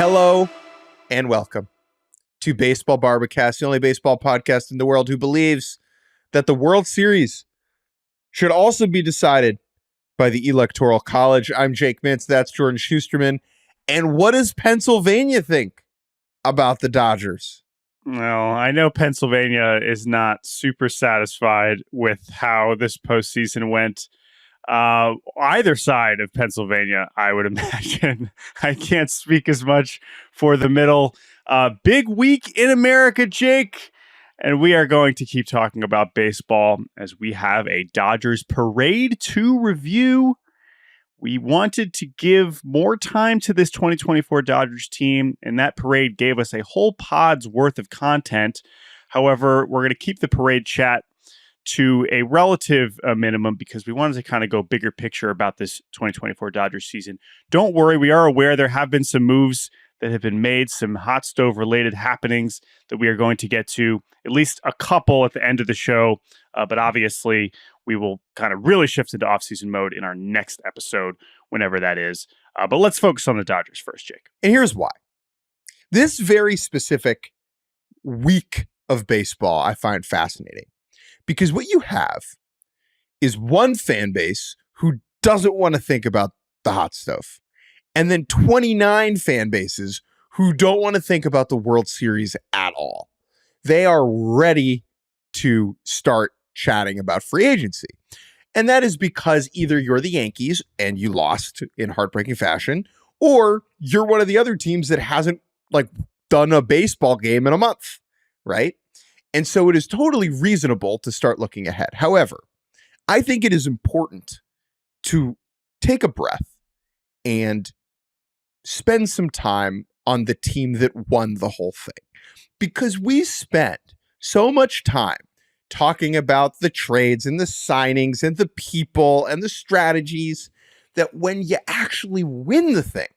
Hello and welcome to Baseball Barbacast, the only baseball podcast in the world who believes that the World Series should also be decided by the Electoral College. I'm Jake Mintz, that's Jordan Shusterman. And what does Pennsylvania think about the Dodgers? Well, I know Pennsylvania is not super satisfied with how this postseason went. Either side of Pennsylvania, I would imagine. I can't speak as much for the middle. Big week in America, Jake. And we are going to keep talking about baseball as we have a Dodgers parade to review. We wanted to give more time to this 2024 Dodgers team, and that parade gave us a whole pod's worth of content. However, we're going to keep the parade chat to a relative minimum because we wanted to kind of go bigger picture about this 2024 Dodgers season. Don't worry, we are aware there have been some moves that have been made, some hot stove related happenings that we are going to get to, at least a couple at the end of the show. But obviously, we will kind of really shift into offseason mode in our next episode, whenever that is. But let's focus on the Dodgers first, Jake. And here's why. This very specific week of baseball I find fascinating because what you have is one fan base who doesn't want to think about the hot stove, and then 29 fan bases who don't want to think about the World Series at all. They are ready to start chatting about free agency. And that is because either you're the Yankees and you lost in heartbreaking fashion, or you're one of the other teams that hasn't done a baseball game in a month, right? And so it is totally reasonable to start looking ahead. However, I think it is important to take a breath and spend some time on the team that won the whole thing, because we spent so much time talking about the trades and the signings and the people and the strategies that when you actually win the thing,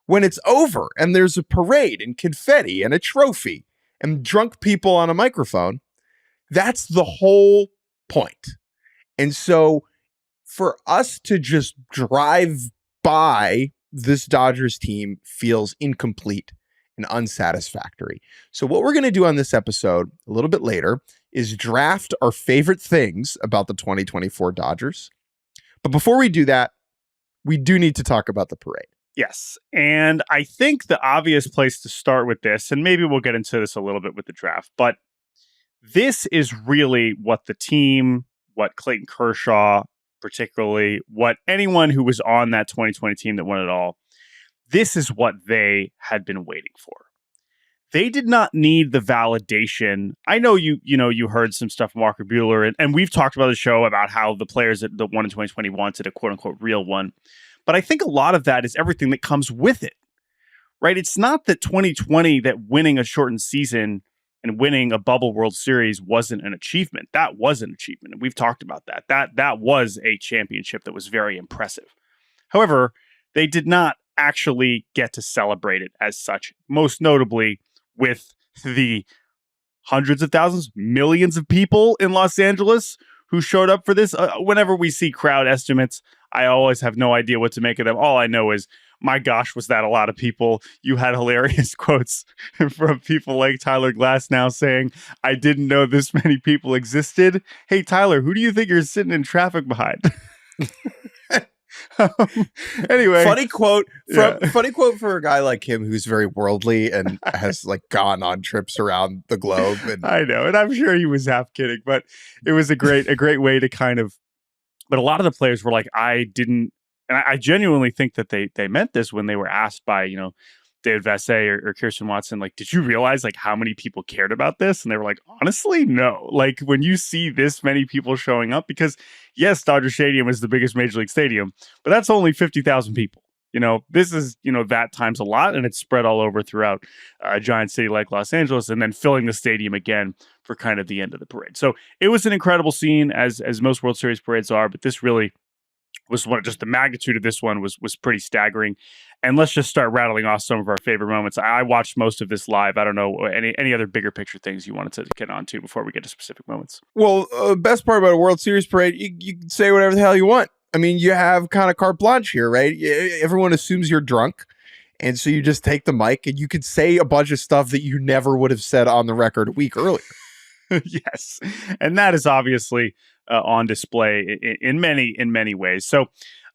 when it's over and there's a parade and confetti and a trophy and drunk people on a microphone, that's the whole point. And so for us to just drive by this Dodgers team feels incomplete and unsatisfactory. So what we're going to do on this episode a little bit later is draft our favorite things about the 2024 Dodgers. But before we do that, we do need to talk about the parade. Yes. And I think the obvious place to start with this, and maybe we'll get into this a little bit with the draft, but this is really what the team, what Clayton Kershaw, particularly what anyone who was on that 2020 team that won it all, this is what they had been waiting for. They did not need the validation. I know you heard some stuff from Walker Buehler, and we've talked about the show about how the players that won in 2020 wanted a quote unquote real one. But I think a lot of that is everything that comes with it, right? It's not that 2020, that winning a shortened season and winning a bubble World Series wasn't an achievement. That was an achievement. And we've talked about that. That was a championship that was very impressive. However, they did not actually get to celebrate it as such, most notably with the hundreds of thousands, millions of people in Los Angeles who showed up for this. Whenever we see crowd estimates, I always have no idea what to make of them. All I know is, my gosh, was that a lot of people. You had hilarious quotes from people like Tyler Glass now saying, I didn't know this many people existed. Hey, Tyler, who do you think you're sitting in traffic behind? Anyway, funny quote for a guy like him who's very worldly and has gone on trips around the globe. And I know, and I'm sure he was half kidding, but it was a great way to kind of. But a lot of the players were like, I didn't, and I genuinely think that they meant this when they were asked by David Vassegh or Kirsten Watson, did you realize how many people cared about this? And they were like, honestly, no. When you see this many people showing up, because yes, Dodger Stadium is the biggest major league stadium, but that's only 50,000 people. This is, that times a lot, and it's spread all over throughout a giant city like Los Angeles, and then filling the stadium again for kind of the end of the parade. So it was an incredible scene, as most World Series parades are, but this really was just the magnitude of this one was pretty staggering. And let's just start rattling off some of our favorite moments. I watched most of this live. I don't know any other bigger picture things you wanted to get on to before we get to specific moments. Well, best part about a World Series parade, you can say whatever the hell you want. I mean, you have kind of carte blanche here, right? Everyone assumes you're drunk, And so you just take the mic and you could say a bunch of stuff that you never would have said on the record a week earlier. Yes. And that is obviously on display in many ways. So,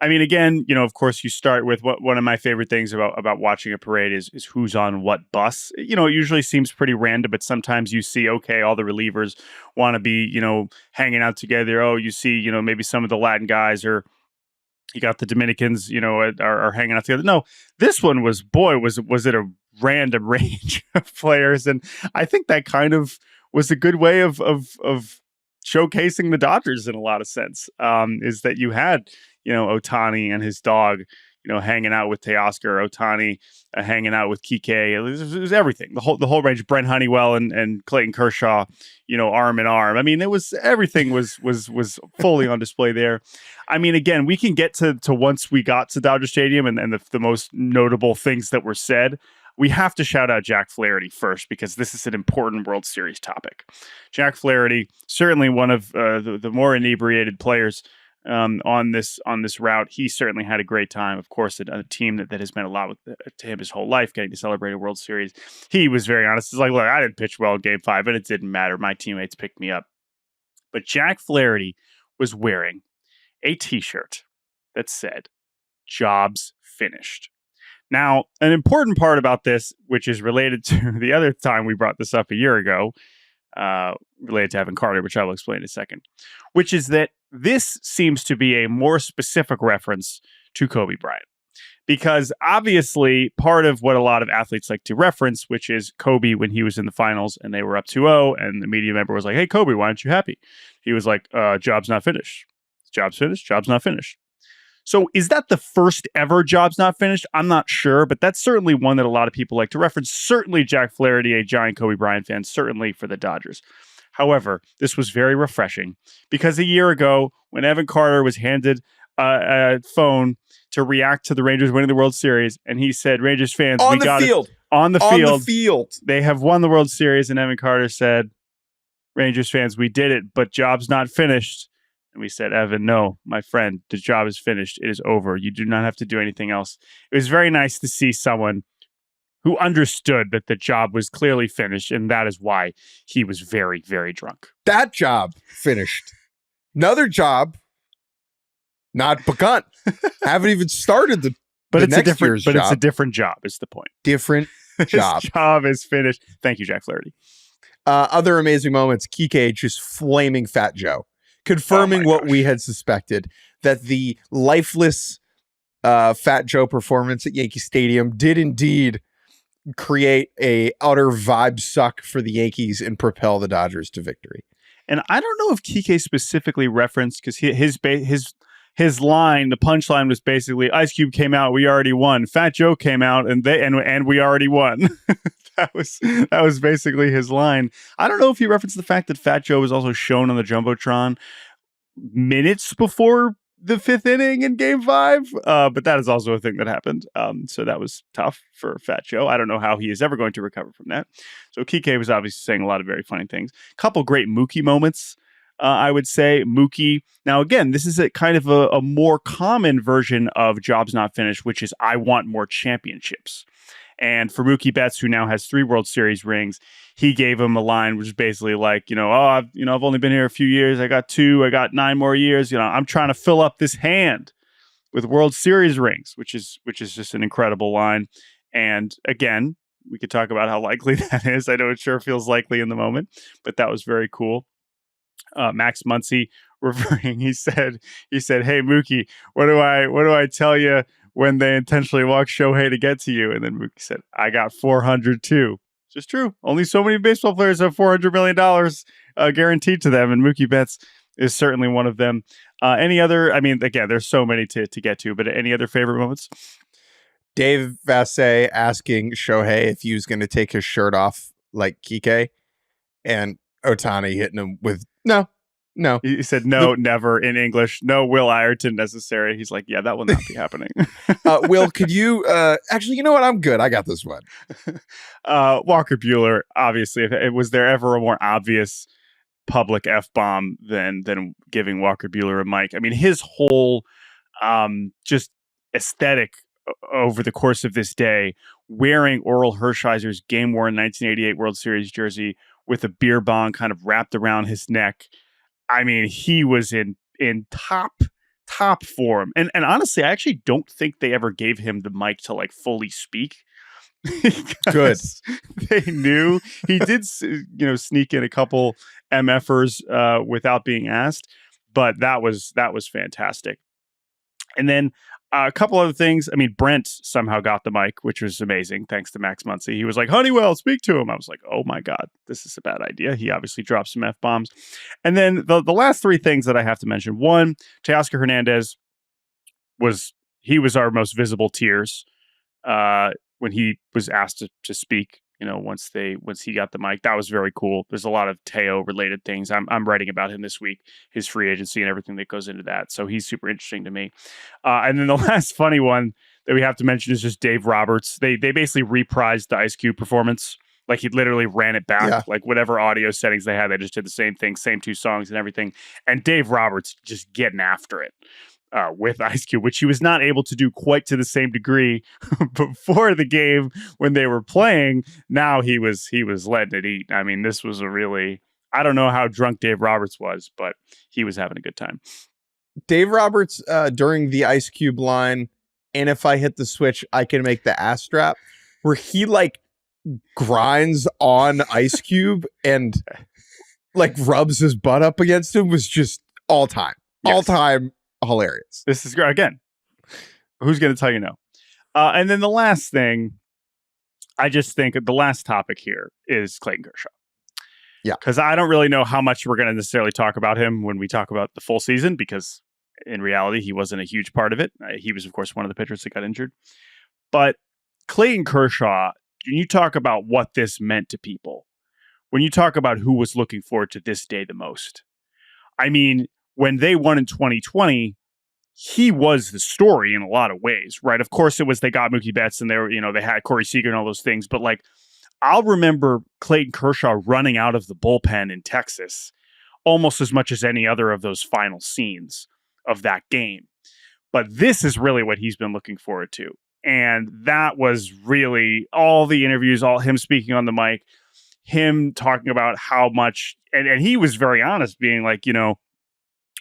I mean, again, of course, you start with one of my favorite things about watching a parade is who's on what bus. It usually seems pretty random, but sometimes you see, okay, all the relievers want to be, hanging out together. Oh, you see, maybe some of the Latin guys, or you got the Dominicans, are hanging out together. No, this one was it a random range of players. And I think that kind of was a good way of showcasing the Dodgers in a lot of sense, is that you had, Ohtani and his dog, hanging out with Teoscar, Ohtani hanging out with Kiké. It was everything, the whole range. Brent Honeywell and Clayton Kershaw, arm in arm. I mean, everything was fully on display there. I mean, again, we can get to once we got to Dodger Stadium and the most notable things that were said. We have to shout out Jack Flaherty first, because this is an important World Series topic. Jack Flaherty, certainly one of the more inebriated players on this route. He certainly had a great time. Of course, a team that has meant a lot to him his whole life, getting to celebrate a World Series. He was very honest. He's like, look, I didn't pitch well in Game 5, and it didn't matter. My teammates picked me up. But Jack Flaherty was wearing a T-shirt that said, "Jobs finished." Now, an important part about this, which is related to the other time we brought this up a year ago, related to Evan Carter, which I will explain in a second, which is that this seems to be a more specific reference to Kobe Bryant. Because obviously, part of what a lot of athletes like to reference, which is Kobe when he was in the finals and they were up 2-0, and the media member was like, "Hey, Kobe, why aren't you happy?" He was like, "Job's not finished. Job's finished. Job's not finished." So is that the first ever job's not finished? I'm not sure, but that's certainly one that a lot of people like to reference. Certainly Jack Flaherty, a giant Kobe Bryant fan, certainly for the Dodgers. However, this was very refreshing, because a year ago, when Evan Carter was handed a phone to react to the Rangers winning the World Series, and he said, "Rangers fans, on we the got field. it on the field. field. They have won the World Series," and Evan Carter said, "Rangers fans, we did it, but job's not finished." And we said, "Evan, no, my friend, the job is finished. It is over. You do not have to do anything else." It was very nice to see someone who understood that the job was clearly finished, and that is why he was very, very drunk. That job finished. Another job not begun. Haven't even started But it's next a different. year's But job. it's a different job. Is the point? Different job. His job is finished. Thank you, Jack Flaherty. Other amazing moments. Kiké just flaming Fat Joe, confirming what we had suspected, that the lifeless Fat Joe performance at Yankee Stadium did indeed create a utter vibe suck for the Yankees and propel the Dodgers to victory. And I don't know if Kiké specifically referenced, because his line, the punchline was basically, "Ice Cube came out, we already won. Fat Joe came out, and we already won." That was basically his line. I don't know if he referenced the fact that Fat Joe was also shown on the Jumbotron minutes before the 5th inning in Game 5, but that is also a thing that happened. So that was tough for Fat Joe. I don't know how he is ever going to recover from that. So Kiké was obviously saying a lot of very funny things. Couple great Mookie moments. I would say Mookie. Now, again, this is a kind of a more common version of jobs not finished, which is, "I want more championships." And for Mookie Betts, who now has 3 World Series rings, he gave him a line which is basically like, I've only been here a few years. I got 2. I got 9 more years. I'm trying to fill up this hand with World Series rings, which is just an incredible line. And again, we could talk about how likely that is. I know it sure feels likely in the moment, but that was very cool. Max Muncy referring, he said, "Hey Mookie, what do I tell you when they intentionally walk Shohei to get to you?" And then Mookie said, "I got 400 too." It's just true. Only so many baseball players have $400 million guaranteed to them, and Mookie Betts is certainly one of them. Any other? I mean, again, there's so many to get to, but any other favorite moments? Dave Vassay asking Shohei if he was going to take his shirt off like Kiké, and Ohtani hitting him with no. He said no, never in English. No Will Ireton necessary. He's like, yeah, that will not be happening. Will, could you actually, you know what? I'm good. I got this one. Walker Buehler, obviously, if it was there ever a more obvious public F-bomb than giving Walker Buehler a mic. I mean, his whole just aesthetic over the course of this day wearing Orel Hershiser's game-worn 1988 World Series jersey with a beer bong kind of wrapped around his neck. I mean, he was in top form. And honestly, I actually don't think they ever gave him the mic to like fully speak. Good. They knew he did, sneak in a couple MFers without being asked, but that was fantastic. And then a couple other things. I mean, Brent somehow got the mic, which was amazing. Thanks to Max Muncy. He was like, Honeywell, speak to him. I was like, oh my God, this is a bad idea. He obviously dropped some F-bombs. And then the last three things that I have to mention. One, Teoscar Hernandez was our most visible tears when he was asked to speak. Once he got the mic, that was very cool. There's a lot of Teo related things. I'm writing about him this week, his free agency and everything that goes into that. So he's super interesting to me. And then the last funny one that we have to mention is just Dave Roberts. They basically reprised the Ice Cube performance. Like he literally ran it back. Yeah. Like whatever audio settings they had, they just did the same thing, same two songs and everything. And Dave Roberts just getting after it. With Ice Cube, which he was not able to do quite to the same degree before the game when they were playing. Now he was letting it eat. I mean, this was I don't know how drunk Dave Roberts was, but he was having a good time. Dave Roberts during the Ice Cube line, and if I hit the switch, I can make the ass strap, where he like grinds on Ice Cube and like rubs his butt up against him, was just all time hilarious. This is great. Again, who's going to tell you no? And then the last thing, I just think the last topic here is Clayton Kershaw. Yeah. Because I don't really know how much we're going to necessarily talk about him when we talk about the full season, because in reality, he wasn't a huge part of it. He was, of course, one of the pitchers that got injured. But Clayton Kershaw, when you talk about what this meant to people, when you talk about who was looking forward to this day the most, I mean, when they won in 2020, he was the story in a lot of ways, right? Of course, it was they got Mookie Betts and they had Corey Seager and all those things. But like, I'll remember Clayton Kershaw running out of the bullpen in Texas almost as much as any other of those final scenes of that game. But this is really what he's been looking forward to. And that was really all the interviews, all him speaking on the mic, him talking about how much, and he was very honest, being like,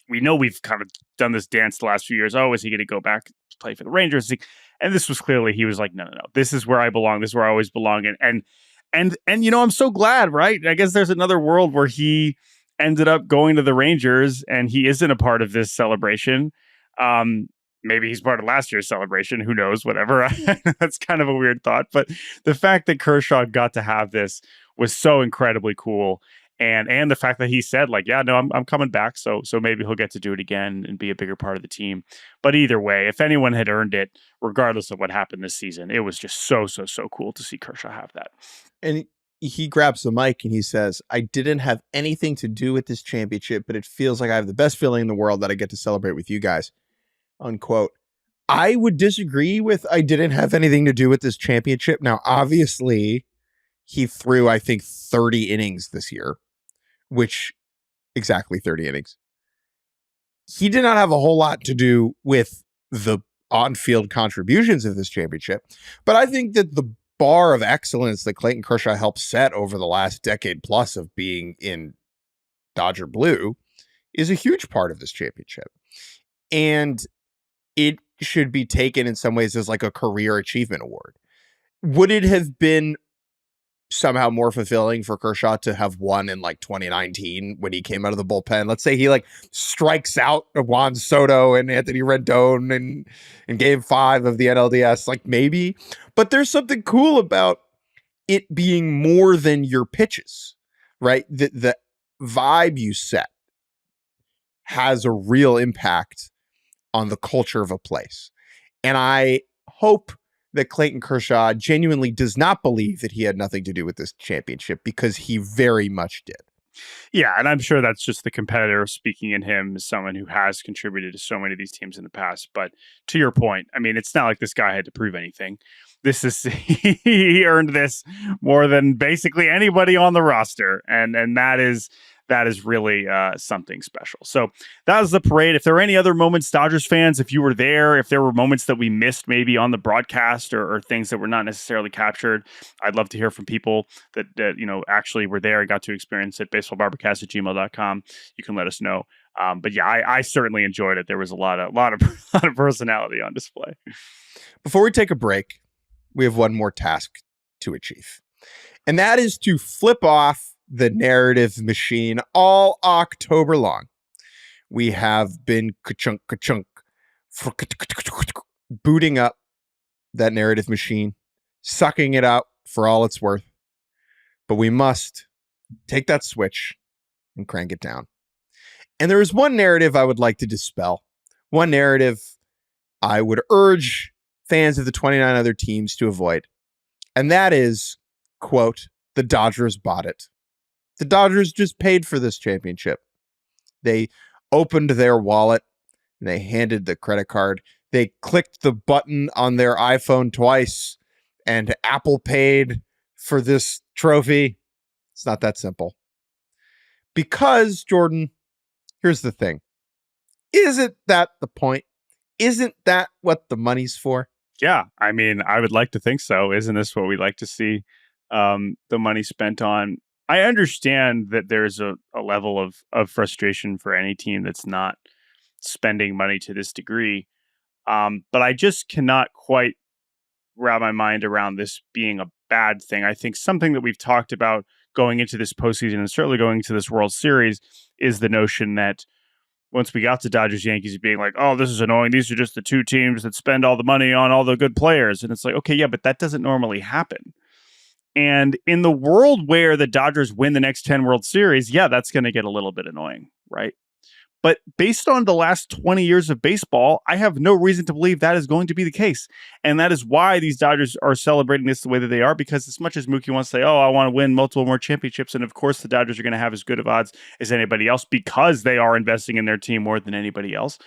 we know we've kind of done this dance the last few years. Oh, is he going to go back to play for the Rangers? And this was clearly, he was like, no. This is where I belong. This is where I always belong. And I'm so glad, right? I guess there's another world where he ended up going to the Rangers and he isn't a part of this celebration. Maybe he's part of last year's celebration. Who knows? Whatever. That's kind of a weird thought. But the fact that Kershaw got to have this was so incredibly cool. And the fact that he said, like, yeah, no, I'm coming back. So maybe he'll get to do it again and be a bigger part of the team. But either way, if anyone had earned it, regardless of what happened this season, it was just so cool to see Kershaw have that. And he grabs the mic and he says, I didn't have anything to do with this championship, but it feels like I have the best feeling in the world that I get to celebrate with you guys, unquote. I would disagree with I didn't have anything to do with this championship. Now, obviously, he threw, I think, 30 innings this year. Which exactly 30 innings. He did not have a whole lot to do with the on-field contributions of this championship, but I think that the bar of excellence that Clayton Kershaw helped set over the last decade plus of being in Dodger blue is a huge part of this championship. And it should be taken in some ways as like a career achievement award. Would it have been somehow more fulfilling for Kershaw to have won in like 2019 when he came out of the bullpen? Let's say he like strikes out Juan Soto and Anthony Rendon in game 5 of the NLDS, like maybe, but there's something cool about it being more than your pitches, right? The vibe you set has a real impact on the culture of a place. And I hope that Clayton Kershaw genuinely does not believe that he had nothing to do with this championship, because he very much did. Yeah, and I'm sure that's just the competitor speaking in him as someone who has contributed to so many of these teams in the past. But to your point, I mean, it's not like this guy had to prove anything. This is he earned this more than basically anybody on the roster, and that is that is really something special. So that was the parade. If there were any other moments, Dodgers fans, if you were there, if there were moments that we missed maybe on the broadcast or things that were not necessarily captured, I'd love to hear from people that actually were there and got to experience it. baseballbarbacast@gmail.com. You can let us know. But yeah, I certainly enjoyed it. There was a lot of personality on display. Before we take a break, we have one more task to achieve, and that is to flip off the narrative machine all October long. We have been ka-chunk, booting up that narrative machine, sucking it out for all it's worth. But we must take that switch and crank it down. And there is one narrative I would like to dispel. One narrative I would urge fans of the 29 other teams to avoid. And that is, quote, the Dodgers bought it. The Dodgers just paid for this championship. They opened their wallet and they handed the credit card. They clicked the button on their iPhone twice and Apple paid for this trophy. It's not that simple. Because, Jordan, here's the thing. Isn't that the point? Isn't that what the money's for? Yeah, I mean, I would like to think so. Isn't this what we like to see the money spent on? I understand that there's a level of frustration for any team that's not spending money to this degree. But I just cannot quite wrap my mind around this being a bad thing. I think something that we've talked about going into this postseason and certainly going into this World Series is the notion that once we got to Dodgers Yankees being like, oh, this is annoying. These are just the two teams that spend all the money on all the good players. And it's like, okay, yeah, but that doesn't normally happen. And in the world where the Dodgers win the next 10 World Series, yeah, that's going to get a little bit annoying, right? But based on the last 20 years of baseball, I have no reason to believe that is going to be the case. And that is why these Dodgers are celebrating this the way that they are, because as much as Mookie wants to say, oh, I want to win multiple more championships, and of course the Dodgers are going to have as good of odds as anybody else because they are investing in their team more than anybody else,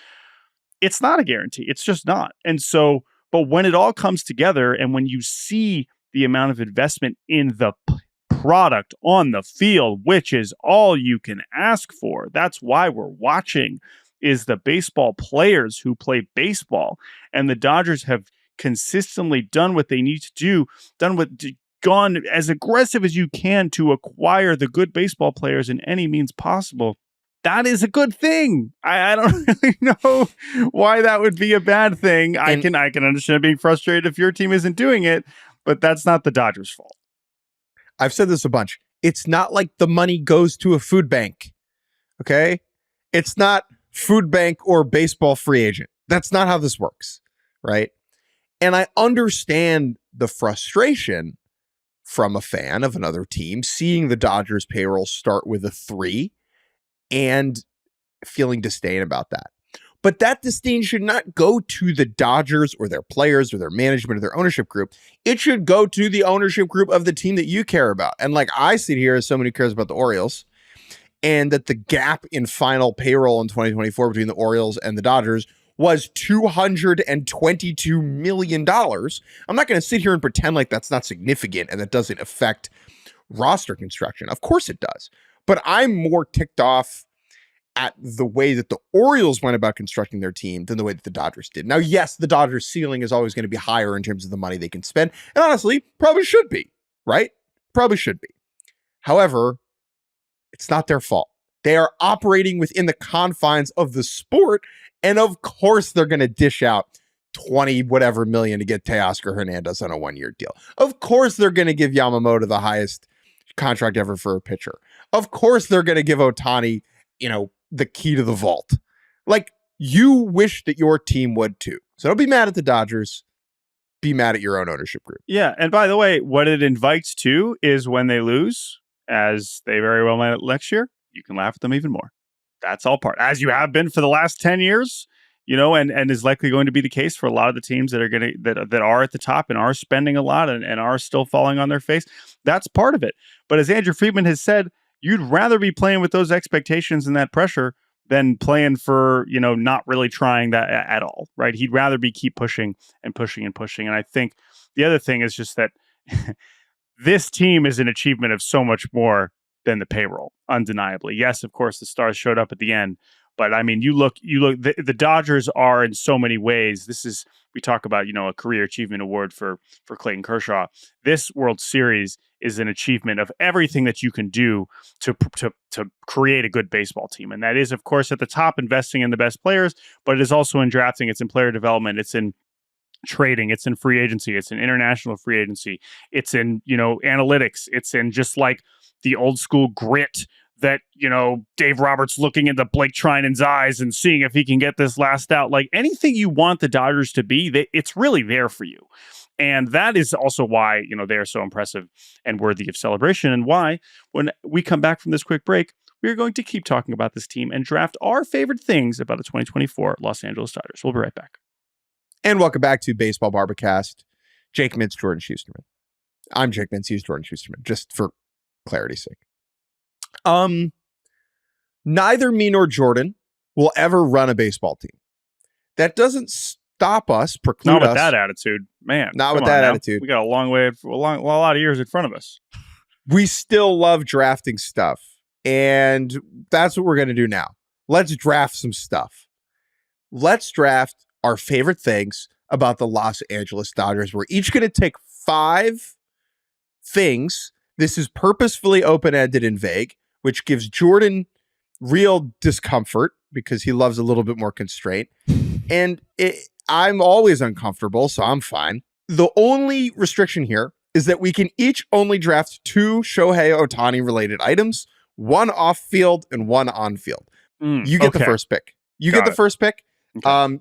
it's not a guarantee. It's just not. And so, but when it all comes together and when you see the amount of investment in the product on the field, which is all you can ask for. That's why we're watching, is the baseball players who play baseball. And the Dodgers have consistently done what they need to do, gone as aggressive as you can to acquire the good baseball players in any means possible. That is a good thing. I don't really know why that would be a bad thing. I can understand being frustrated if your team isn't doing it, but that's not the Dodgers' fault. I've said this a bunch. It's not like the money goes to a food bank. Okay? It's not food bank or baseball free agent. That's not how this works, right? And I understand the frustration from a fan of another team seeing the Dodgers payroll start with a 3 and feeling disdain about that. But that disdain should not go to the Dodgers or their players or their management or their ownership group. It should go to the ownership group of the team that you care about. And like I sit here as someone who cares about the Orioles, and that the gap in final payroll in 2024 between the Orioles and the Dodgers was $222 million. I'm not going to sit here and pretend like that's not significant and that doesn't affect roster construction. Of course it does. But I'm more ticked off at the way that the Orioles went about constructing their team than the way that the Dodgers did. Now, yes, the Dodgers' ceiling is always going to be higher in terms of the money they can spend. And honestly, probably should be, right? Probably should be. However, it's not their fault. They are operating within the confines of the sport. And of course, they're going to dish out 20 whatever million to get Teoscar Hernandez on a 1-year deal. Of course, they're going to give Yamamoto the highest contract ever for a pitcher. Of course, they're going to give Ohtani, the key to the vault. Like, you wish that your team would too. So don't be mad at the Dodgers. Be mad at your own ownership group. Yeah. And by the way, what it invites to is when they lose, as they very well might next year, you can laugh at them even more. That's all part, as you have been for the last 10 years, and is likely going to be the case for a lot of the teams that are that are at the top and are spending a lot and are still falling on their face. That's part of it. But as Andrew Friedman has said, you'd rather be playing with those expectations and that pressure than playing for, not really trying that at all, right? He'd rather keep pushing and pushing and pushing. And I think the other thing is just that this team is an achievement of so much more than the payroll, undeniably. Yes, of course, the stars showed up at the end. But I mean, you look. The Dodgers are in so many ways. We talk about a career achievement award for Clayton Kershaw. This World Series is an achievement of everything that you can do to create a good baseball team, and that is, of course, at the top, investing in the best players. But it is also in drafting. It's in player development. It's in trading. It's in free agency. It's in international free agency. It's in analytics. It's in just like the old school grit that, Dave Roberts looking into Blake Trinan's eyes and seeing if he can get this last out. Like anything you want the Dodgers to be, it's really there for you. And that is also why, they're so impressive and worthy of celebration, and why when we come back from this quick break, we're going to keep talking about this team and draft our favorite things about the 2024 Los Angeles Dodgers. We'll be right back. And welcome back to Baseball Barbacast. Jake Mintz, Jordan Shusterman. I'm Jake Mintz, he's Jordan Shusterman, just for clarity's sake. Neither me nor Jordan will ever run a baseball team. That doesn't stop us, preclude us. Not with that attitude, man. Not with that attitude. We got a long way, a lot of years in front of us. We still love drafting stuff, and that's what we're going to do now. Let's draft some stuff. Let's draft our favorite things about the Los Angeles Dodgers. We're each going to take 5 things. This is purposefully open-ended and vague, which gives Jordan real discomfort because he loves a little bit more constraint. And I'm always uncomfortable, so I'm fine. The only restriction here is that we can each only draft 2 Shohei Ohtani related items, 1 off field and 1 on field. You get the first pick. Get the first pick. Okay.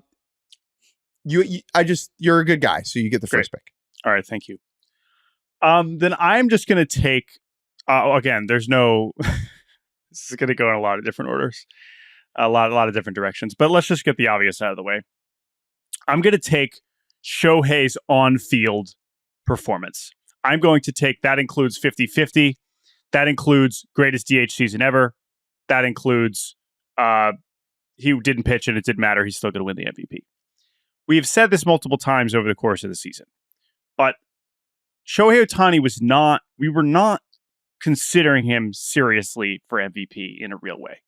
You're a good guy, so you get the first pick. All right, thank you. Then I'm just going to take, again, there's no, this is going to go in a lot of different orders, a lot of different directions, but let's just get the obvious out of the way. I'm going to take Shohei's on-field performance. I'm going to take, that includes 50-50. That includes greatest DH season ever. That includes, he didn't pitch and it didn't matter. He's still going to win the MVP. We have said this multiple times over the course of the season, but Shohei Ohtani we were not considering him seriously for MVP in a real way.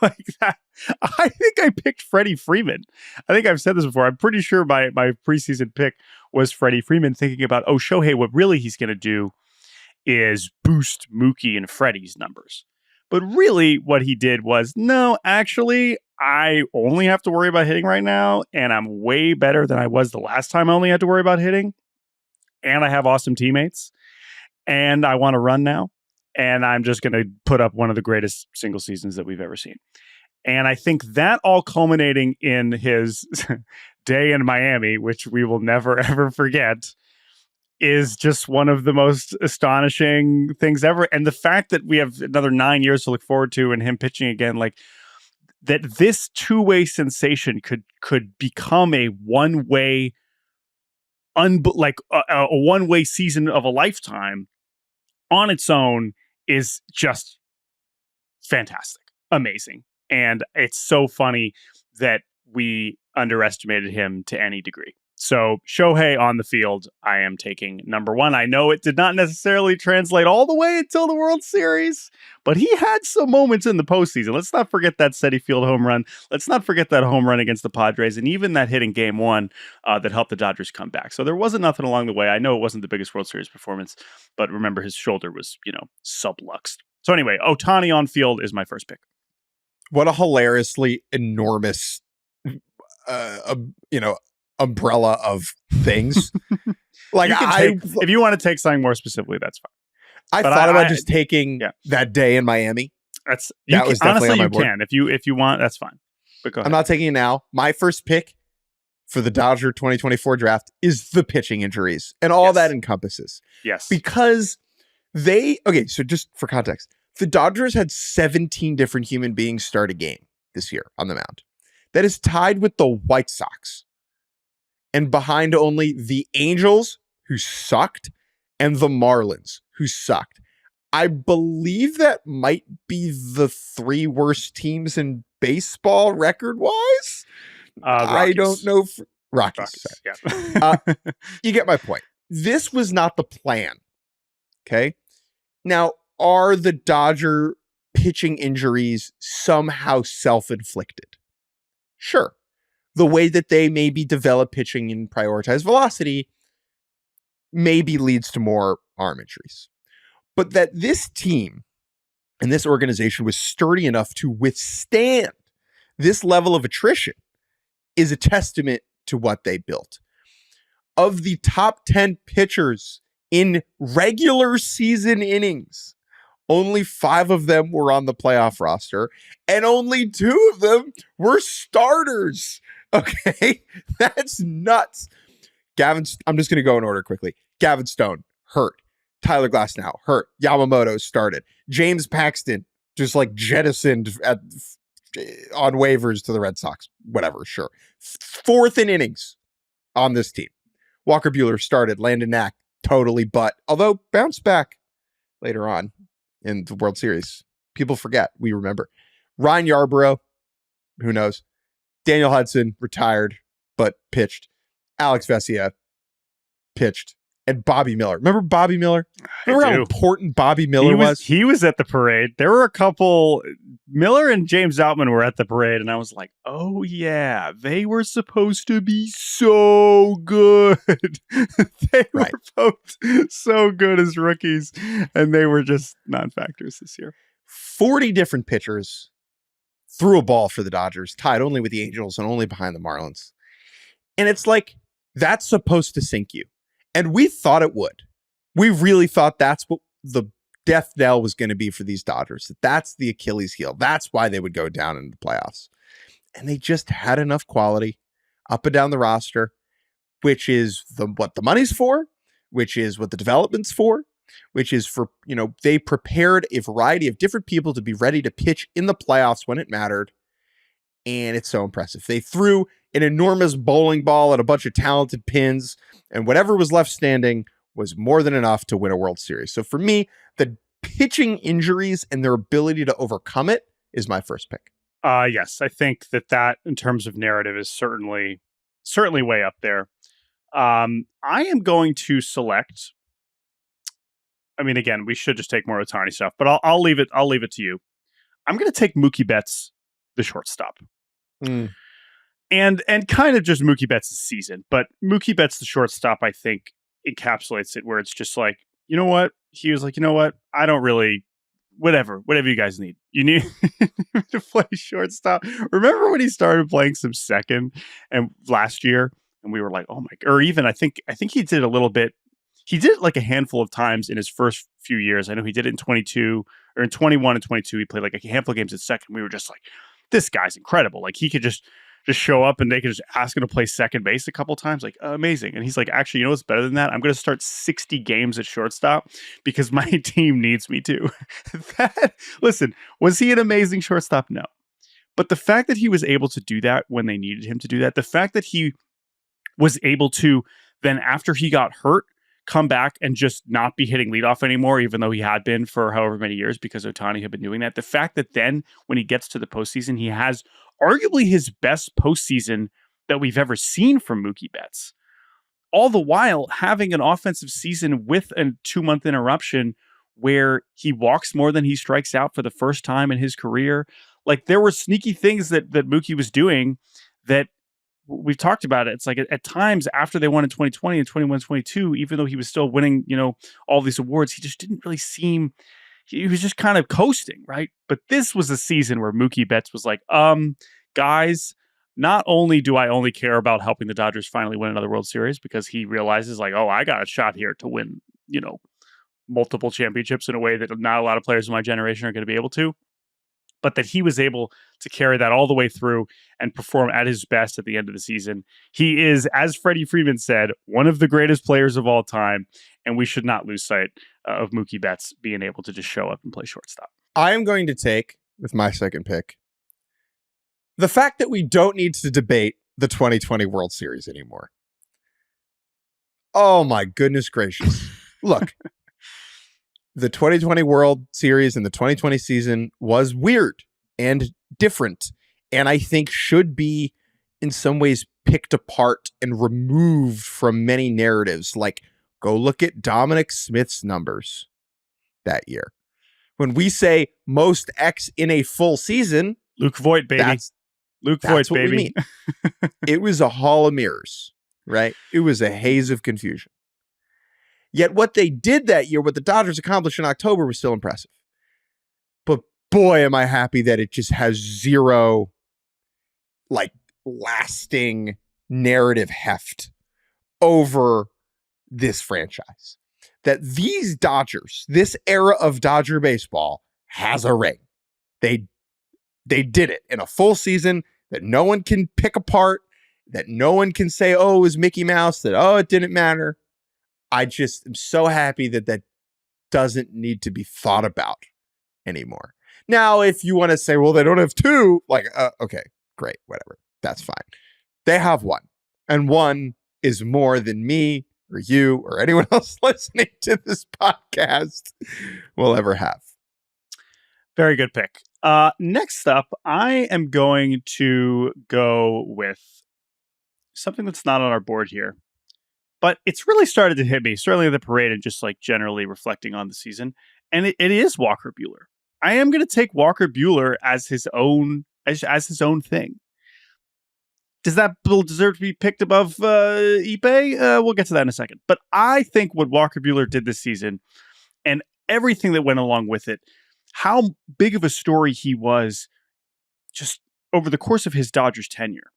Like that. I think I picked Freddie Freeman. I think I've said this before. I'm pretty sure my preseason pick was Freddie Freeman, thinking about, Shohei, what really he's going to do is boost Mookie and Freddie's numbers. But really what he did was, no, actually, I only have to worry about hitting right now, and I'm way better than I was the last time I only had to worry about hitting. And I have awesome teammates, and I want to run now, and I'm just going to put up one of the greatest single seasons that we've ever seen. And I think that all culminating in his day in Miami, which we will never, ever forget, is just one of the most astonishing things ever. And the fact that we have another 9 years to look forward to and him pitching again, like that this two-way sensation could become a one-way a one-way season of a lifetime on its own is just fantastic, amazing. And it's so funny that we underestimated him to any degree. So Shohei on the field, I am taking number 1. I know it did not necessarily translate all the way until the World Series, but he had some moments in the postseason. Let's not forget that Citi Field home run. Let's not forget that home run against the Padres, and even that hit in Game 1 that helped the Dodgers come back. So there wasn't nothing along the way. I know it wasn't the biggest World Series performance, but remember his shoulder was, subluxed. So anyway, Ohtani on field is my first pick. What a hilariously enormous, umbrella of things. Like if you want to take something more specifically, that's fine. I thought about just taking that day in Miami. Was definitely honestly on my board. Can if you want, that's fine. But go ahead. I'm not taking it now. My first pick for the Dodger 2024 draft is the pitching injuries and all that encompasses. Yes, because so just for context, the Dodgers had 17 different human beings start a game this year on the mound. That is tied with the White Sox, and behind only the Angels, who sucked, and the Marlins, who sucked. I believe that might be the 3 worst teams in baseball record-wise. I don't know. Rockies. Yeah. You get my point. This was not the plan. Okay. Now, are the Dodger pitching injuries somehow self-inflicted? Sure. The way that they maybe develop pitching and prioritize velocity maybe leads to more arm injuries. But that this team and this organization was sturdy enough to withstand this level of attrition is a testament to what they built. Of the top 10 pitchers in regular season innings, only 5 of them were on the playoff roster, and only 2 of them were starters. Okay, that's nuts. I'm just going to go in order quickly. Gavin Stone, hurt. Tyler Glasnow, hurt. Yamamoto started. James Paxton just like jettisoned on waivers to the Red Sox. Whatever, sure. 4th in innings on this team. Walker Buehler started. Landon Knack, totally butt. Although bounced back later on in the World Series. People forget. We remember. Ryan Yarbrough, who knows? Daniel Hudson, retired, but pitched. Alex Vesia, pitched. And Bobby Miller. Remember Bobby Miller? Remember how important Bobby Miller was? He was at the parade. There were a couple. Miller and James Outman were at the parade, and I was like, oh, yeah, they were supposed to be so good. They were both so good as rookies, and they were just non-factors this year. 40 different pitchers threw a ball for the Dodgers, tied only with the Angels and only behind the Marlins. And it's like, that's supposed to sink you. And we thought it would. We really thought that's what the death knell was going to be for these Dodgers. That's the Achilles heel. That's why they would go down in the playoffs. And they just had enough quality up and down the roster, which is what the money's for, which is what the development's for, which is for, they prepared a variety of different people to be ready to pitch in the playoffs when it mattered. And it's so impressive. They threw an enormous bowling ball at a bunch of talented pins, and whatever was left standing was more than enough to win a World Series. So for me, the pitching injuries and their ability to overcome it is my first pick. Yes, I think that in terms of narrative is certainly way up there. I am going to select. I mean, again, we should just take more Ohtani stuff, but I'll leave it. I'll leave it to you. I'm going to take Mookie Betts, the shortstop. And kind of just Mookie Betts' season, but Mookie Betts, the shortstop, I think encapsulates it where it's just like, you know what? He was like, you know what? I don't really, whatever you guys need. You need to play shortstop. Remember when he started playing some second and last year, and we were like, oh my, or even I think he did a little bit. He did it like a handful of times in his first few years. I know he did it in 22 or in 21 and 22. He played like a handful of games at second. We were just like, this guy's incredible. Like he could just show up and they could just ask him to play second base a couple times. Like, amazing. And he's like, actually, you know what's better than that? I'm going to start 60 games at shortstop because my team needs me to. Listen, was he an amazing shortstop? No. But the fact that he was able to do that when they needed him to do that, the fact that he was able to then after he got hurt, come back and just not be hitting leadoff anymore, even though he had been for however many years because Ohtani had been doing that. The fact that then when he gets to the postseason, he has arguably his best postseason that we've ever seen from Mookie Betts. All the while having an offensive season with a 2-month interruption where he walks more than he strikes out for the first time in his career. Like there were sneaky things that Mookie was doing that we've talked about it. It's like at times after they won in 2020 and 21-22, even though he was still winning, all these awards, he just didn't really seem, he was just kind of coasting, right? But this was a season where Mookie Betts was like, guys, not only do I only care about helping the Dodgers finally win another World Series because he realizes like, oh, I got a shot here to win, multiple championships in a way that not a lot of players in my generation are going to be able to. But that he was able to carry that all the way through and perform at his best at the end of the season. He is, as Freddie Freeman said, one of the greatest players of all time, and we should not lose sight of Mookie Betts being able to just show up and play shortstop. I am going to take, with my second pick, the fact that we don't need to debate the 2020 World Series anymore. Oh my goodness gracious. Look. The 2020 World Series and the 2020 season was weird and different, and I think should be in some ways picked apart and removed from many narratives. Like, go look at Dominic Smith's numbers that year. When we say most X in a full season, Luke Voigt, baby. that's Voigt, what baby. we mean. It was a hall of mirrors, right? It was a haze of confusion. Yet what they did that year, what the Dodgers accomplished in October, was still impressive. But boy, am I happy that it just has zero, like, lasting narrative heft over this franchise. That these Dodgers, this era of Dodger baseball, has a ring. They did it in a full season that no one can pick apart, that no one can say, oh, it was Mickey Mouse, that, oh, it didn't matter. I just am so happy that that doesn't need to be thought about anymore. Now, if you want to say, well, they don't have two, like, okay, great, whatever. That's fine. They have one. And one is more than me or you or anyone else listening to this podcast will ever have. Very good pick. Next up, I am going to go with something that's not on our board here, but it's really started to hit me, certainly the parade and just like generally reflecting on the season. And it is Walker Buehler. I am going to take Walker Buehler as his own thing. Does that bill deserve to be picked above Ipe? We'll get to that in a second. But I think what Walker Buehler did this season and everything that went along with it, how big of a story he was just over the course of his Dodgers tenure.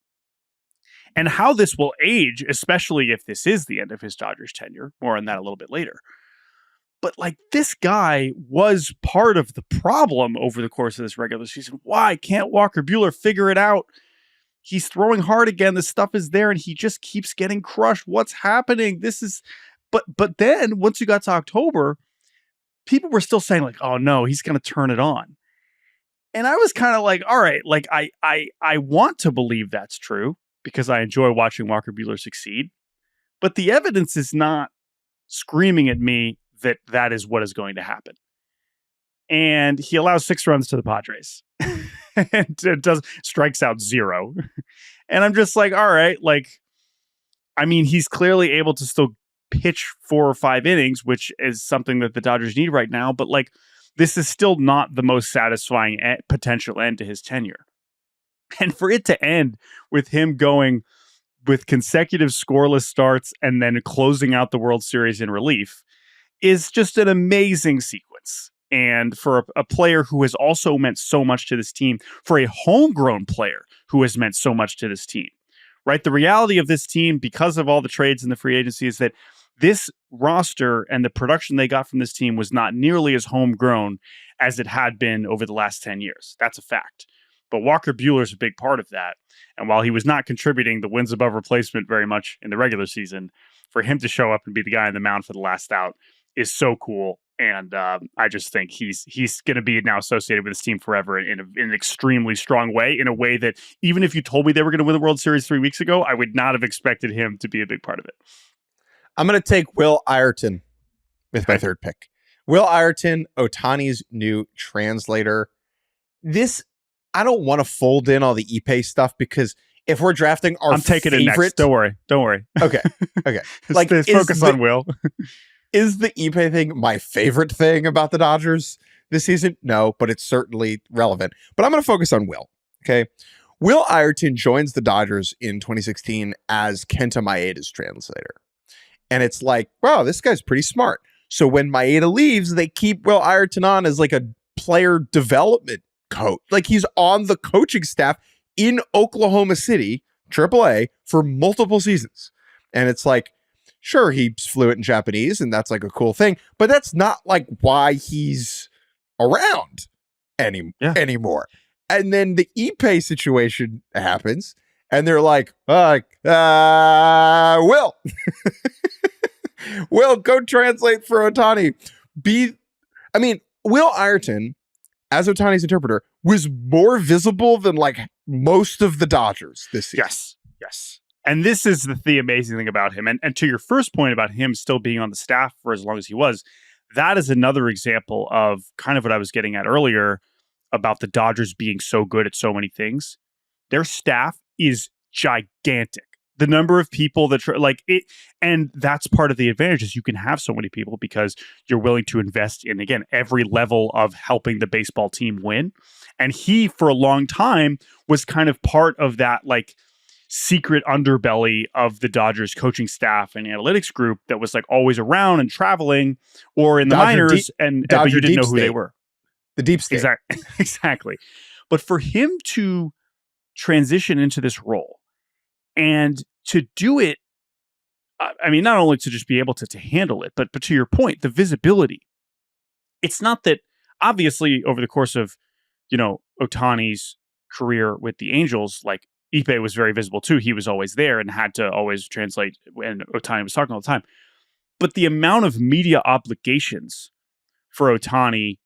And how this will age, especially if this is the end of his Dodgers tenure. More on that a little bit later. But like, this guy was part of the problem over the course of this regular season. Why can't Walker Buehler figure it out? He's throwing hard again. The stuff is there and he just keeps getting crushed. What's happening? But then once you got to October, people were still saying like, oh no, he's going to turn it on. And I was kind of like, all right, like I want to believe that's true because I enjoy watching Walker Buehler succeed. But the evidence is not screaming at me that that is what is going to happen. And he allows 6 runs to the Padres. And it strikes out 0. And I'm just like, all right, like, I mean, he's clearly able to still pitch 4 or 5 innings, which is something that the Dodgers need right now. But like, this is still not the most satisfying potential end to his tenure. And for it to end with him going with consecutive scoreless starts and then closing out the World Series in relief is just an amazing sequence. And for a player who has also meant so much to this team, for a homegrown player who has meant so much to this team, right? The reality of this team, because of all the trades and the free agency, is that this roster and the production they got from this team was not nearly as homegrown as it had been over the last 10 years. That's a fact. But Walker Buehler is a big part of that. And while he was not contributing the wins above replacement very much in the regular season, for him to show up and be the guy on the mound for the last out is so cool. And I just think he's going to be now associated with this team forever in an extremely strong way, in a way that even if you told me they were going to win the World Series 3 weeks ago, I would not have expected him to be a big part of it. I'm going to take Will Ireton with my third pick. Will Ireton, Ohtani's new translator. This, I don't want to fold in all the Ipe stuff because if we're drafting our I'm taking favorite... it next. Don't worry. Okay. Like, focus on Will. Is the Ipe thing my favorite thing about the Dodgers this season? No, but it's certainly relevant. But I'm going to focus on Will. Okay. Will Ireton joins the Dodgers in 2016 as Kenta Maeda's translator. And it's like, wow, this guy's pretty smart. So when Maeda leaves, they keep Will Ireton on as like a player development coach. Like, he's on the coaching staff in Oklahoma City, AAA, for multiple seasons. And it's like, sure, he's fluent in Japanese, and that's like a cool thing, but that's not like why he's around anymore. And then the Ipe situation happens, and they're like, Will, Will, go translate for Ohtani. Will Ireton, as Ohtani's interpreter, was more visible than like most of the Dodgers this season. Yes. And this is the amazing thing about him. And to your first point about him still being on the staff for as long as he was, that is another example of kind of what I was getting at earlier about the Dodgers being so good at so many things. Their staff is gigantic. The number of people that like it, and that's part of the advantage is you can have so many people because you're willing to invest in, again, every level of helping the baseball team win. And he, for a long time, was kind of part of that like secret underbelly of the Dodgers coaching staff and analytics group that was like always around and traveling or in the minors, but you didn't know who they were. The deep state. Exactly. But for him to transition into this role and to do it, I mean, not only to just be able to handle it, but to your point, the visibility. It's not that, obviously, over the course of, Ohtani's career with the Angels, like Ippei was very visible too. He was always there and had to always translate when Ohtani was talking all the time. But the amount of media obligations for Ohtani,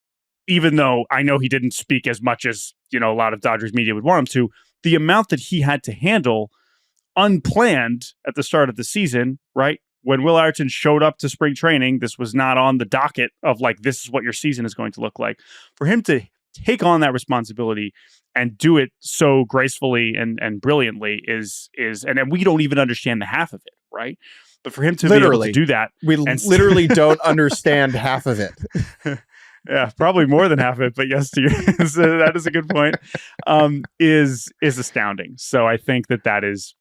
even though I know he didn't speak as much as, a lot of Dodgers media would want him to, the amount that he had to handle unplanned at the start of the season, right? When Will Ayrton showed up to spring training, this was not on the docket of like, this is what your season is going to look like. For him to take on that responsibility and do it so gracefully and brilliantly is, and we don't even understand the half of it, right? But for him to be able to do that, we literally don't understand half of it. Yeah, probably more than half of it, but yes, so that is a good point. Is astounding. So I think that is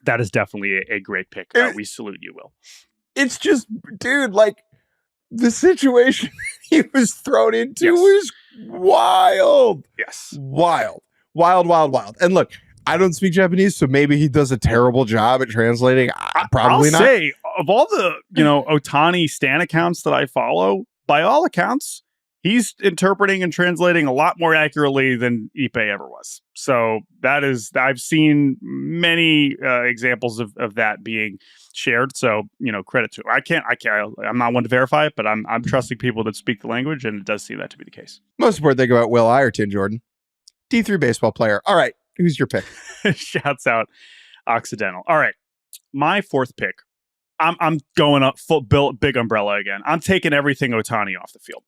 definitely a great pick. We salute you, Will. It's just, dude, like the situation he was thrown into was wild. Yes. Wild. And look, I don't speak Japanese, so maybe he does a terrible job at translating. Probably I'll not. Say, of all the, Ohtani Stan accounts that I follow, by all accounts, he's interpreting and translating a lot more accurately than Ippei ever was. So I've seen many examples of that being shared. So, credit to him. I'm not one to verify it, but I'm trusting people that speak the language, and it does seem that to be the case. Most important thing about Will Ayrton, Jordan, D3 baseball player. All right. Who's your pick? Shouts out Occidental. All right. My fourth pick. I'm going up full big umbrella again. I'm taking everything Ohtani off the field.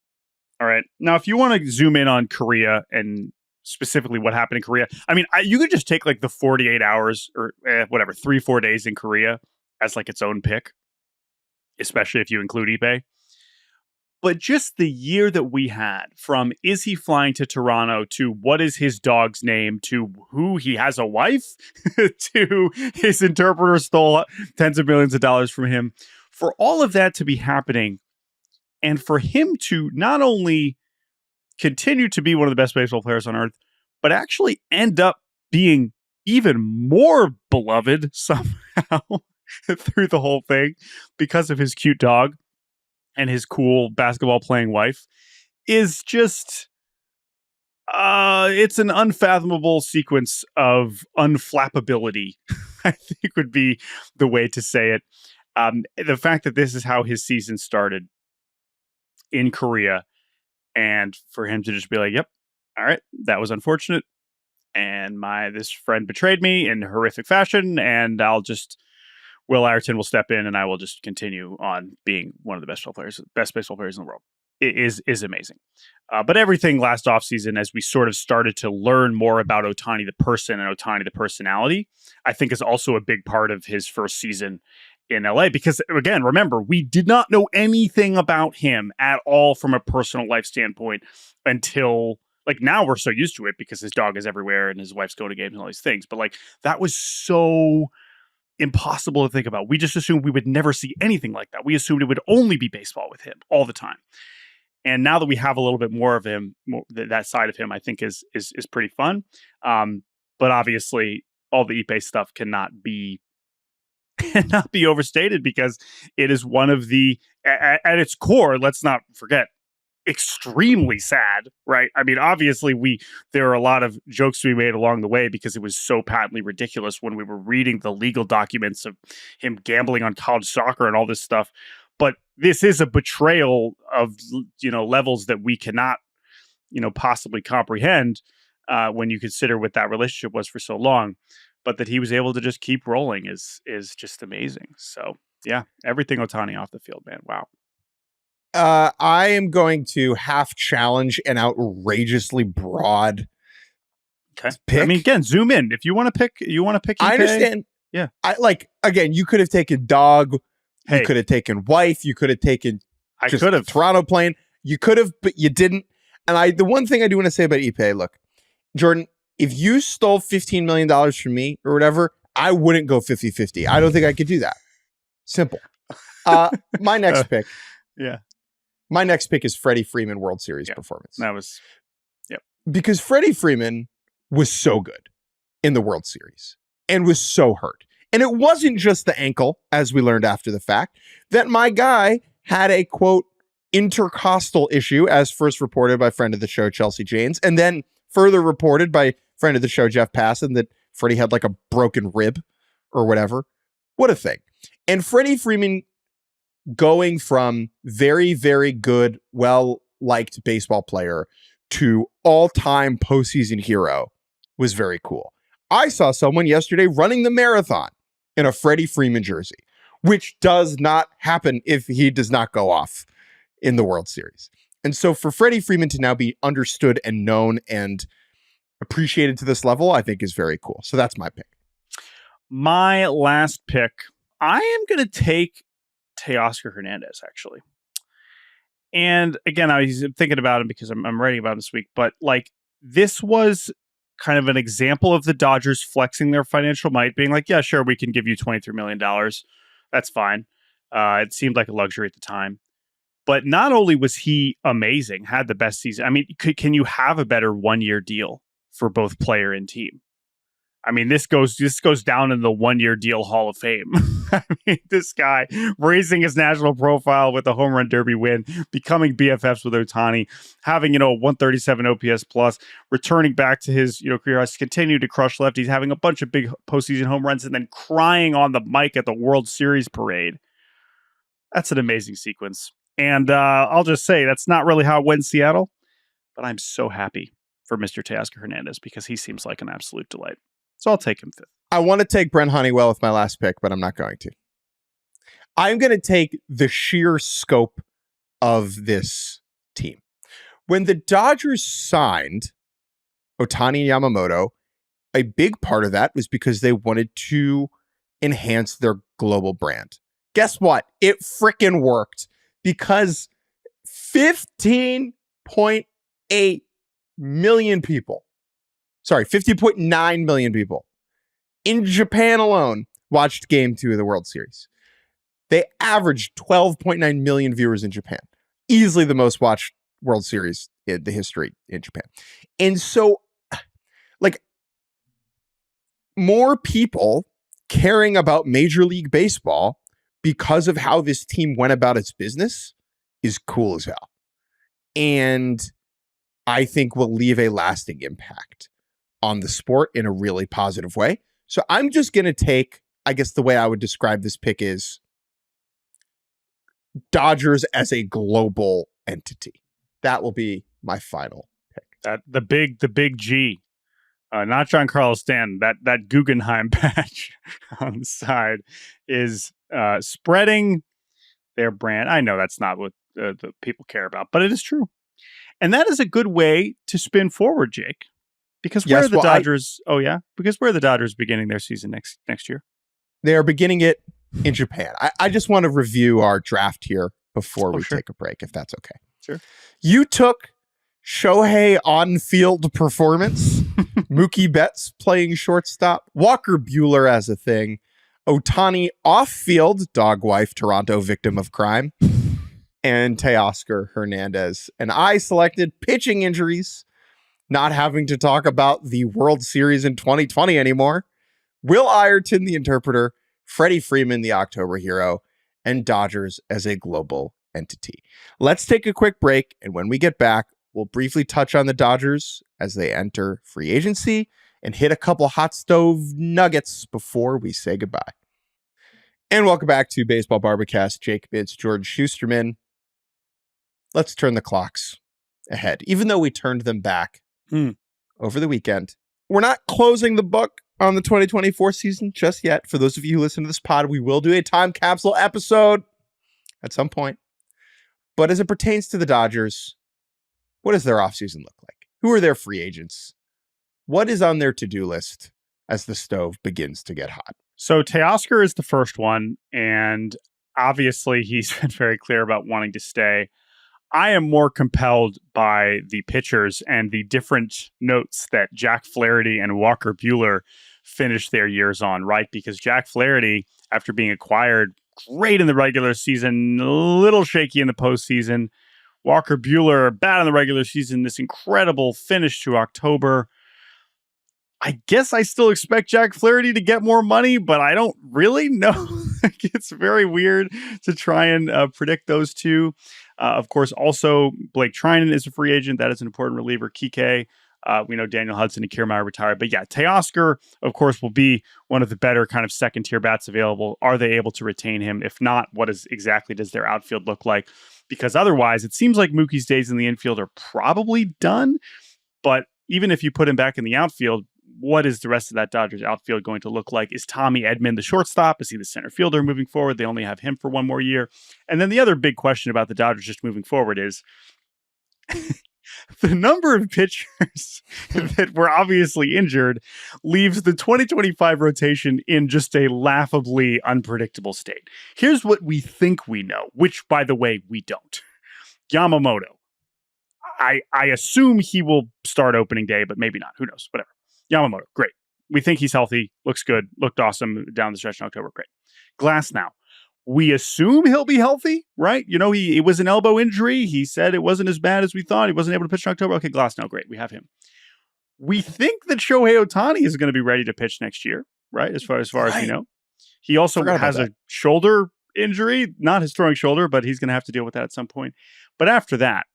All right. Now, if you want to zoom in on Korea and specifically what happened in Korea, I mean, you could just take like the 48 hours or 3-4 days in Korea as like its own pick, especially if you include Ippei. But just the year that we had, from is he flying to Toronto to what is his dog's name to who he has a wife to his interpreter stole tens of millions of dollars from him, for all of that to be happening and for him to not only continue to be one of the best baseball players on earth, but actually end up being even more beloved somehow through the whole thing because of his cute dog and his cool basketball playing wife, is just, it's an unfathomable sequence of unflappability, I think would be the way to say it. The fact that this is how his season started in Korea, and for him to just be like, yep, all right, that was unfortunate. And this friend betrayed me in horrific fashion, and Will Ayrton will step in, and I will just continue on being one of the best baseball players in the world. It is amazing. But everything last offseason, as we sort of started to learn more about Ohtani the person and Ohtani the personality, I think is also a big part of his first season in LA. Because again, remember, we did not know anything about him at all from a personal life standpoint until, like, now we're so used to it because his dog is everywhere and his wife's going to games and all these things. But like, that was so impossible to think about. We just assumed we would never see anything like that. We assumed it would only be baseball with him all the time. And now that we have a little bit more of him, that side of him, I think is pretty fun. But obviously, all the Ippei stuff cannot be overstated because it is one of the, at its core, let's not forget, extremely sad, right? I mean, obviously there are a lot of jokes to be made along the way because it was so patently ridiculous when we were reading the legal documents of him gambling on college soccer and all this stuff. But this is a betrayal of, levels that we cannot, possibly comprehend when you consider what that relationship was for so long. But that he was able to just keep rolling is just amazing. So yeah, everything Ohtani off the field, man. Wow. I am going to half challenge an outrageously broad pick. I mean, again, zoom in. If you want to pick, I understand. Yeah. Again, you could have taken dog. Hey. You could have taken wife. You could have taken I could have Toronto plane. You could have, but you didn't. And the one thing I do want to say about Ipe, look, Jordan, if you stole $15 million from me or whatever, I wouldn't go 50-50. I don't think I could do that. Simple. My next pick. Yeah. My next pick is Freddie Freeman World Series performance. That was, because Freddie Freeman was so good in the World Series and was so hurt. And it wasn't just the ankle, as we learned after the fact, that my guy had a, quote, intercostal issue, as first reported by friend of the show, Chelsea Janes, and then further reported by friend of the show, Jeff Passan, that Freddie had like a broken rib or whatever. What a thing. And Freddie Freeman going from very, very good, well-liked baseball player to all-time postseason hero was very cool. I saw someone yesterday running the marathon in a Freddie Freeman jersey, which does not happen if he does not go off in the World Series. And so for Freddie Freeman to now be understood and known and appreciated to this level, I think is very cool. So that's my pick. My last pick, I am going to take Teoscar Hernandez, actually. And again, I was thinking about him because I'm writing about him this week, but like this was kind of an example of the Dodgers flexing their financial might, being like, yeah, sure, we can give you $23 million. That's fine. It seemed like a luxury at the time. But not only was he amazing, had the best season. I mean, can you have a better one-year deal for both player and team? I mean, this goes down in the one-year deal Hall of Fame. I mean, this guy raising his national profile with a home run derby win, becoming BFFs with Ohtani, having, 137 OPS plus, returning back to his, career highs, continue to crush lefties, having a bunch of big postseason home runs, and then crying on the mic at the World Series parade. That's an amazing sequence. And I'll just say that's not really how it went in Seattle, but I'm so happy for Mr. Teoscar Hernandez because he seems like an absolute delight. So I'll take him fifth. I want to take Brent Honeywell with my last pick, but I'm not going to. I'm going to take the sheer scope of this team. When the Dodgers signed Ohtani and Yamamoto, a big part of that was because they wanted to enhance their global brand. Guess what? It frickin' worked because 15.8 million people, 15.9 million people in Japan alone watched Game 2 of the World Series. They averaged 12.9 million viewers in Japan. Easily the most watched World Series in the history in Japan. And so, more people caring about Major League Baseball because of how this team went about its business is cool as hell. And I think will leave a lasting impact on the sport in a really positive way. So I'm just going to take, I guess the way I would describe this pick is Dodgers as a global entity. That will be my final pick. That the big G, not Giancarlo Stanton. That Guggenheim patch on the side is spreading their brand. I know that's not what the people care about, but it is true, and that is a good way to spin forward, Jake. Because where are the Dodgers? Because where are the Dodgers beginning their season next year? They are beginning it in Japan. I just want to review our draft here before we take a break, if that's okay. Sure. You took Shohei on-field performance, Mookie Betts playing shortstop, Walker Buehler as a thing, Ohtani off-field, dog wife, Toronto victim of crime, and Teoscar Hernandez. And I selected pitching injuries, not having to talk about the World Series in 2020 anymore, Will Ireton, the interpreter, Freddie Freeman, the October hero, and Dodgers as a global entity. Let's take a quick break, and when we get back, we'll briefly touch on the Dodgers as they enter free agency and hit a couple hot stove nuggets before we say goodbye. And welcome back to Baseball Barbacast. Jake Mintz, Jordan Shusterman. Let's turn the clocks ahead. Even though we turned them back over the weekend, we're not closing the book on the 2024 season just yet. For those of you who listen to this pod, we will do a time capsule episode at some point. But as it pertains to the Dodgers, what does their offseason look like? Who are their free agents? What is on their to-do list as the stove begins to get hot? So Teoscar is the first one, and obviously he's been very clear about wanting to stay. I am more compelled by the pitchers and the different notes that Jack Flaherty and Walker Buehler finished their years on, right? Because Jack Flaherty, after being acquired, great in the regular season, a little shaky in the postseason. Walker Buehler, bad in the regular season, this incredible finish to October. I guess I still expect Jack Flaherty to get more money, but I don't really know. It's very weird to try and predict those two. Of course, also Blake Trinan is a free agent. That is an important reliever. Kiké, we know Daniel Hudson and Kiermaier retired. But yeah, Teoscar, of course, will be one of the better kind of second-tier bats available. Are they able to retain him? If not, what exactly does their outfield look like? Because otherwise, it seems like Mookie's days in the infield are probably done. But even if you put him back in the outfield, what is the rest of that Dodgers outfield going to look like? Is Tommy Edman the shortstop? Is he the center fielder moving forward? They only have him for one more year. And then the other big question about the Dodgers just moving forward is the number of pitchers that were obviously injured leaves the 2025 rotation in just a laughably unpredictable state. Here's what we think we know, which, by the way, we don't. Yamamoto. I assume he will start opening day, but maybe not. Who knows? Whatever. Yamamoto, great. We think he's healthy, looks good, looked awesome down the stretch in October, great. Glasnow, we assume he'll be healthy, right? You know, it was an elbow injury. He said it wasn't as bad as we thought. He wasn't able to pitch in October. Okay, Glasnow, great. We have him. We think that Shohei Ohtani is going to be ready to pitch next year, right? As far as we know. He also has a shoulder injury, not his throwing shoulder, but he's going to have to deal with that at some point. But after that,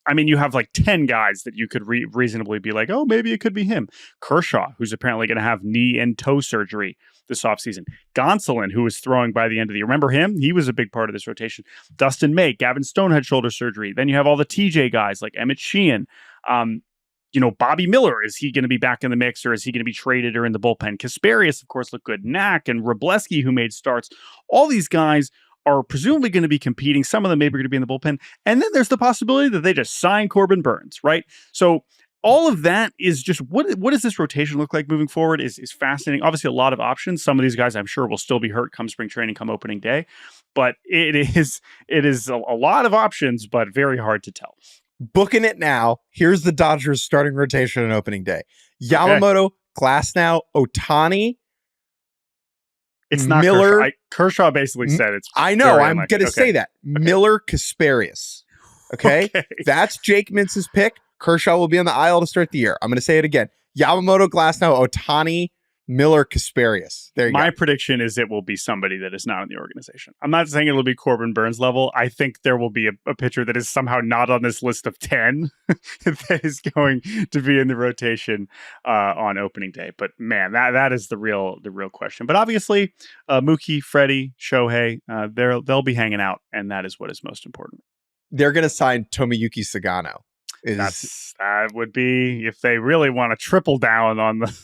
I mean, you have like 10 guys that you could reasonably be like, oh, maybe it could be him. Kershaw, who's apparently going to have knee and toe surgery this offseason. Gonsolin, who was throwing by the end of the year. Remember him? He was a big part of this rotation. Dustin May, Gavin Stone had shoulder surgery. Then you have all the TJ guys like Emmett Sheehan. Bobby Miller, is he going to be back in the mix or is he going to be traded or in the bullpen? Kasparius, of course, looked good. Knack and Wrobleski, who made starts. All these guys are presumably going to be competing. Some of them maybe going to be in the bullpen. And then there's the possibility that they just sign Corbin Burns, right? So all of that is just, what does this rotation look like moving forward is fascinating. Obviously, a lot of options. Some of these guys, I'm sure, will still be hurt come spring training, come opening day. But it is a lot of options, but very hard to tell. Booking it now. Here's the Dodgers starting rotation on opening day. Yamamoto, Glasnow, Ohtani. It's not Miller. Kershaw basically said it's. I know. I'm going to say that. Okay. Miller, Kasparius. Okay? That's Jake Mintz's pick. Kershaw will be on the aisle to start the year. I'm going to say it again. Yamamoto, Glasnow, Ohtani, Miller, Kasparius. There you go. My prediction is it will be somebody that is not in the organization. I'm not saying it'll be Corbin Burns level. I think there will be a pitcher that is somehow not on this list of 10 that is going to be in the rotation on opening day. But man, that is the real question. But obviously, Mookie, Freddie, Shohei, they'll be hanging out, and that is what is most important. They're going to sign Tomoyuki Sugano. That would be, if they really want to triple down on the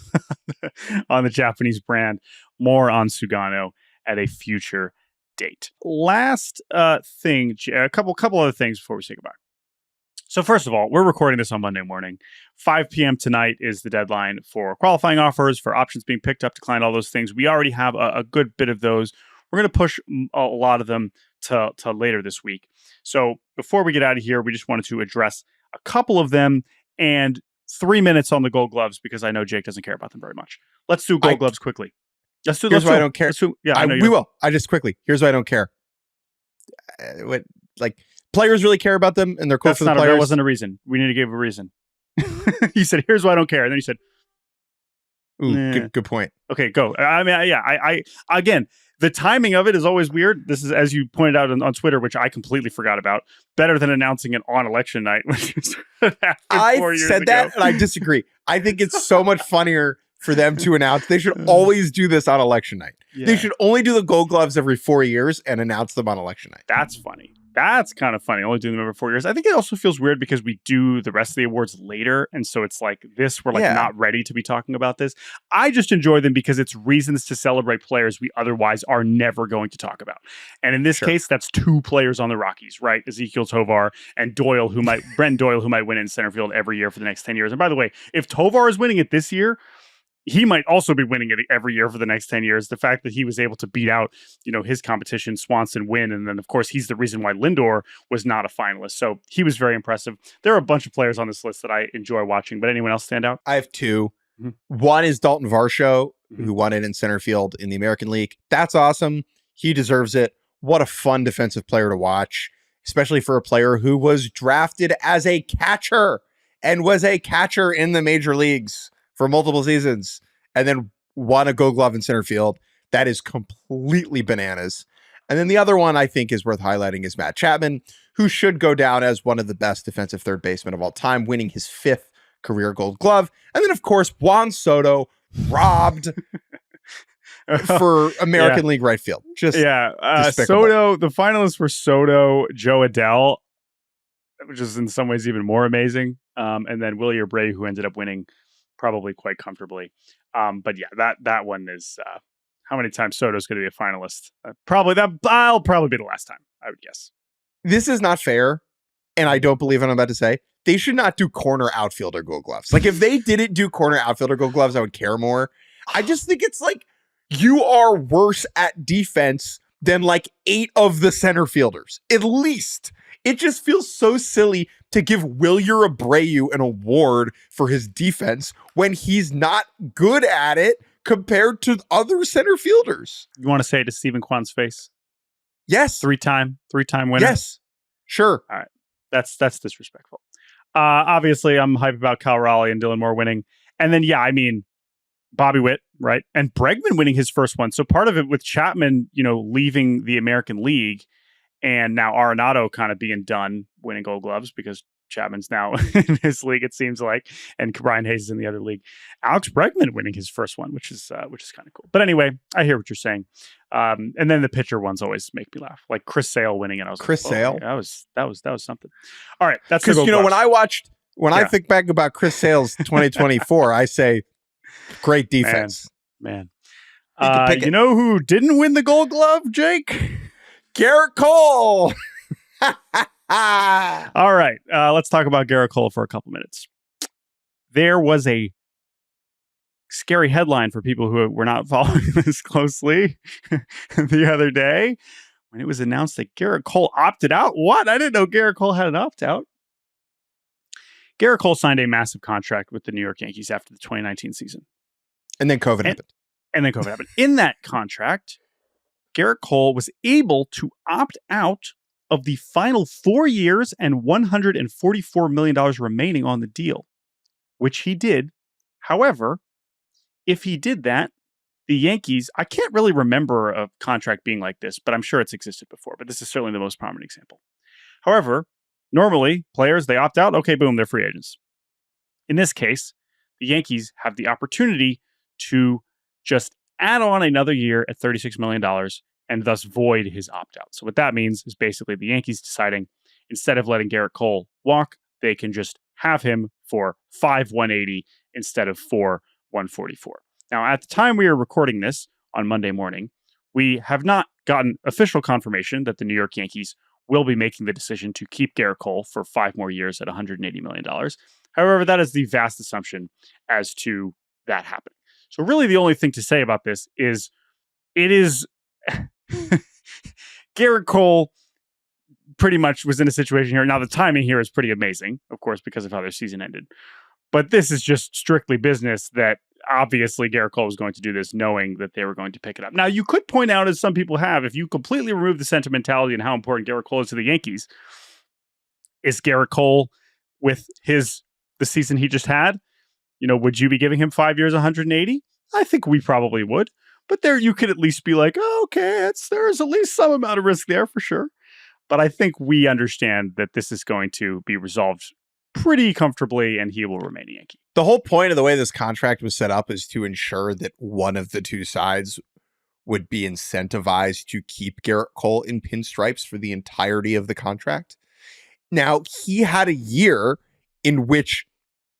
on the Japanese brand, more on Sugano at a future date. Last thing, a couple other things before we say goodbye. So first of all, we're recording this on Monday morning. 5 p.m. tonight is the deadline for qualifying offers, for options being picked up, declined, all those things. We already have a good bit of those. We're going to push a lot of them to later this week. So before we get out of here, we just wanted to address a couple of them and 3 minutes on the Gold Gloves because I know Jake doesn't care about them very much. Let's do Gold Gloves quickly. Here's why I don't care. We will. I just quickly. Here's why I don't care. Players really care about them and they're cool for the players. That wasn't a reason. We need to give a reason. He said, "Here's why I don't care," and then he said, "Ooh, good point." Okay, go. I mean, yeah. I again. The timing of it is always weird. This is, as you pointed out on Twitter, which I completely forgot about, better than announcing it on election night. Which is I said that, and I disagree. I think it's so much funnier for them to announce. They should always do this on election night. Yeah. They should only do the Gold Gloves every 4 years and announce them on election night. That's funny. That's kind of funny. Only doing them every 4 years. I think it also feels weird because we do the rest of the awards later. And so it's like this, we're not ready to be talking about this. I just enjoy them because it's reasons to celebrate players we otherwise are never going to talk about. And in this case, that's 2 players on the Rockies, right? Ezekiel Tovar and Brent Doyle, who might win in center field every year for the next 10 years. And by the way, if Tovar is winning it this year, he might also be winning it every year for the next 10 years. The fact that he was able to beat out, his competition, Swanson, win. And then, of course, he's the reason why Lindor was not a finalist. So he was very impressive. There are a bunch of players on this list that I enjoy watching, but anyone else stand out? I have two. Mhm. One is Dalton Varsho, who won it in center field in the American League. That's awesome. He deserves it. What a fun defensive player to watch, especially for a player who was drafted as a catcher and was a catcher in the major leagues for multiple seasons and then won a Gold Glove in center field. That is completely bananas. And then the other one I think is worth highlighting is Matt Chapman, who should go down as one of the best defensive third basemen of all time, winning his 5th career Gold Glove. And then, of course, Juan Soto robbed for American League right field. Just Soto, the finalists were Soto, Joe Adell, which is in some ways even more amazing. And then Willie Abreu, who ended up winning probably quite comfortably. But yeah, that one is how many times Soto's going to be a finalist? I'll probably be the last time, I would guess. This is not fair, and I don't believe what I'm about to say. They should not do corner outfielder Gold Gloves. Like, if they didn't do corner outfielder Gold Gloves, I would care more. I just think it's like you are worse at defense than like 8 of the center fielders, at least. It just feels so silly to give Wilyer Abreu an award for his defense when he's not good at it compared to other center fielders. You want to say it to Stephen Kwan's face? Yes. Three-time winner? Yes. Sure. All right. That's disrespectful. Obviously, I'm hyped about Kyle Raleigh and Dylan Moore winning. And then, Bobby Witt, right? And Bregman winning his first one. So part of it with Chapman, leaving the American League and now Arenado kind of being done winning Gold Gloves because Chapman's now in his league, it seems like, and Brian Hayes is in the other league. Alex Bregman winning his first one, which is kind of cool. But anyway, I hear what you're saying. And then the pitcher ones always make me laugh, like Chris Sale winning, and I was Chris Sale. That was something. All right, that's because when I think back about Chris Sale's 2024, I say great defense, man. You know who didn't win the Gold Glove, Jake? Gerrit Cole. All right, let's talk about Gerrit Cole for a couple minutes. There was a scary headline for people who were not following this closely the other day when it was announced that Gerrit Cole opted out. What? I didn't know Gerrit Cole had an opt-out. Gerrit Cole signed a massive contract with the New York Yankees after the 2019 season. And then COVID happened. In that contract, Gerrit Cole was able to opt out of the final 4 years and $144 million remaining on the deal, which he did. However, if he did that, the Yankees, I can't really remember a contract being like this, but I'm sure it's existed before. But this is certainly the most prominent example. However, normally players, they opt out. Okay, boom, they're free agents. In this case, the Yankees have the opportunity to just add on another year at $36 million and thus void his opt-out. So what that means is basically the Yankees deciding instead of letting Gerrit Cole walk, they can just have him for $5,180 instead of $4,144. Now, at the time we are recording this on Monday morning, we have not gotten official confirmation that the New York Yankees will be making the decision to keep Gerrit Cole for 5 more years at $180 million. However, that is the vast assumption as to that happening. So really the only thing to say about this is it is Gerrit Cole pretty much was in a situation here. Now, the timing here is pretty amazing, of course, because of how their season ended. But this is just strictly business that obviously Gerrit Cole was going to do this knowing that they were going to pick it up. Now, you could point out, as some people have, if you completely remove the sentimentality and how important Gerrit Cole is to the Yankees, is Gerrit Cole with the season he just had, would you be giving him 5 years, 180? I think we probably would. But there you could at least be like, oh, okay, there's at least some amount of risk there for sure. But I think we understand that this is going to be resolved pretty comfortably and he will remain a Yankee. The whole point of the way this contract was set up is to ensure that one of the two sides would be incentivized to keep Gerrit Cole in pinstripes for the entirety of the contract. Now, he had a year in which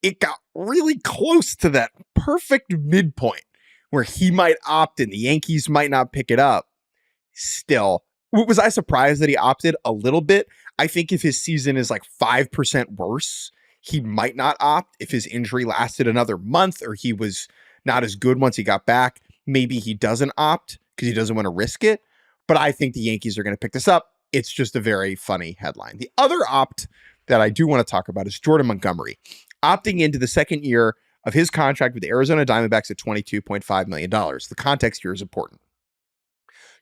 it got really close to that perfect midpoint where he might opt and the Yankees might not pick it up. Still, was I surprised that he opted a little bit? I think if his season is like 5% worse, he might not opt if his injury lasted another month or he was not as good once he got back. Maybe he doesn't opt because he doesn't want to risk it. But I think the Yankees are going to pick this up. It's just a very funny headline. The other opt that I do want to talk about is Jordan Montgomery opting into the second year of his contract with the Arizona Diamondbacks at $22.5 million. The context here is important.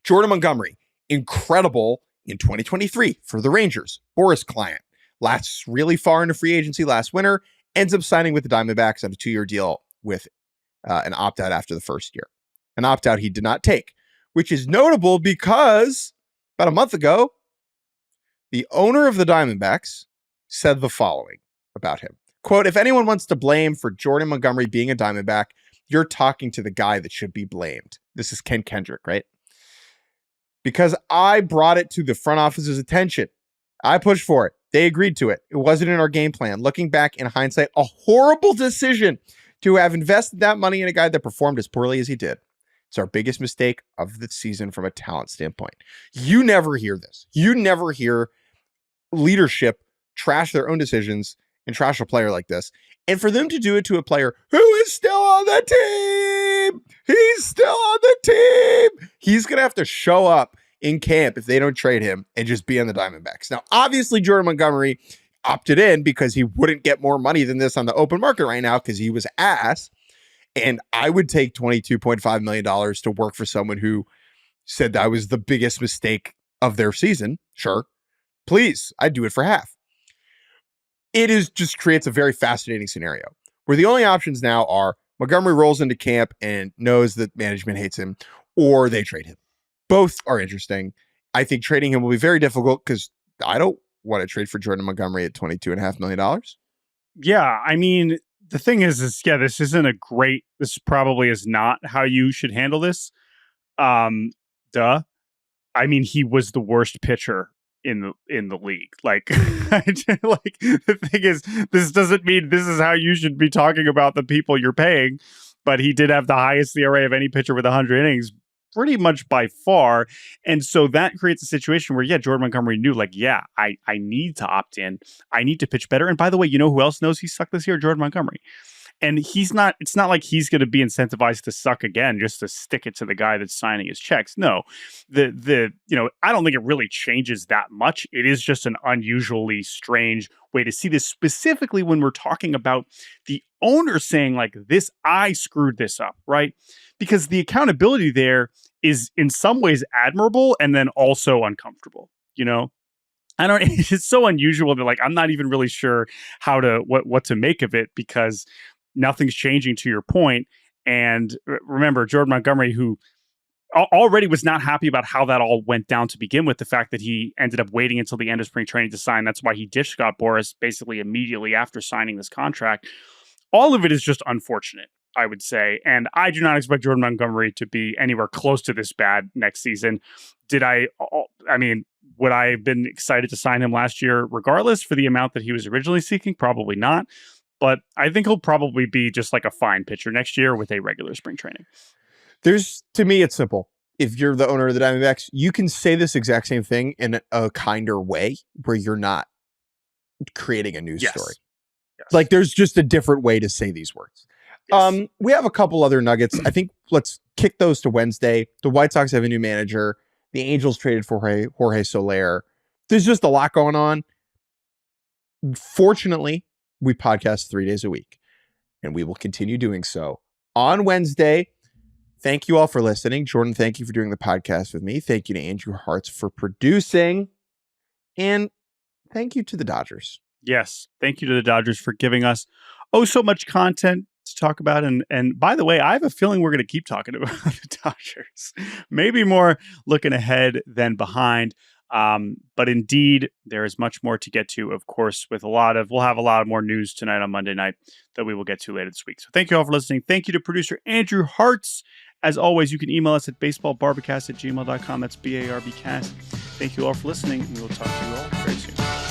Jordan Montgomery, incredible in 2023 for the Rangers. Boris client. Lasts really far into free agency last winter. Ends up signing with the Diamondbacks on a 2-year deal with an opt-out after the first year. An opt-out he did not take, which is notable because about a month ago, the owner of the Diamondbacks said the following about him. Quote, if anyone wants to blame for Jordan Montgomery being a Diamondback, you're talking to the guy that should be blamed. This is Ken Kendrick, right? Because I brought it to the front office's attention. I pushed for it. They agreed to it. It wasn't in our game plan. Looking back in hindsight, a horrible decision to have invested that money in a guy that performed as poorly as he did. It's our biggest mistake of the season from a talent standpoint. You never hear this. You never hear leadership trash their own decisions and trash a player like this. And for them to do it to a player who is still on the team, he's still on the team. He's going to have to show up in camp if they don't trade him and just be on the Diamondbacks. Now, obviously, Jordan Montgomery opted in because he wouldn't get more money than this on the open market right now because he was ass. And I would take $22.5 million to work for someone who said that was the biggest mistake of their season. Sure. Please, I'd do it for half. It is just creates a very fascinating scenario where the only options now are Montgomery rolls into camp and knows that management hates him, or they trade him. Both are interesting. I think trading him will be very difficult because I don't want to trade for Jordan Montgomery at $22.5 million. Yeah, I mean, the thing is this isn't this probably is not how you should handle this. Duh. I mean, he was the worst pitcher in the league. Like, like the thing is, this doesn't mean this is how you should be talking about the people you're paying, but he did have the highest ERA of any pitcher with 100 innings pretty much by far. And so that creates a situation where, Jordan Montgomery knew, like, I need to opt in. I need to pitch better. And by the way, you know who else knows he sucked this year? Jordan Montgomery. And it's not like he's going to be incentivized to suck again just to stick it to the guy that's signing his checks. No, I don't think it really changes that much. It is just an unusually strange way to see this, specifically when we're talking about the owner saying like this, I screwed this up, right? Because the accountability there is in some ways admirable and then also uncomfortable, it's so unusual that like, I'm not even really sure what to make of it because nothing's changing to your point. And remember, Jordan Montgomery, who already was not happy about how that all went down to begin with, the fact that he ended up waiting until the end of spring training to sign. That's why he ditched Scott Boras basically immediately after signing this contract. All of it is just unfortunate, I would say. And I do not expect Jordan Montgomery to be anywhere close to this bad next season. Would I have been excited to sign him last year regardless for the amount that he was originally seeking? Probably not. But I think he'll probably be just like a fine pitcher next year with a regular spring training. To me, it's simple. If you're the owner of the Diamondbacks, you can say this exact same thing in a kinder way where you're not creating a news story. Yes. Like there's just a different way to say these words. Yes. We have a couple other nuggets. I think let's kick those to Wednesday. The White Sox have a new manager. The Angels traded for Jorge Soler. There's just a lot going on. Fortunately, we podcast 3 days a week, and we will continue doing so on Wednesday. Thank you all for listening. Jordan, thank you for doing the podcast with me. Thank you to Andrew Hartz for producing. And thank you to the Dodgers. Yes. Thank you to the Dodgers for giving us so much content to talk about. And by the way, I have a feeling we're going to keep talking about the Dodgers. Maybe more looking ahead than behind. But indeed, there is much more to get to, of course, we'll have a lot more news tonight on Monday night that we will get to later this week. So thank you all for listening. Thank you to producer Andrew Hartz. As always, you can email us at baseballbarbacast@gmail.com. That's BARBcast. Thank you all for listening, and we'll talk to you all very soon.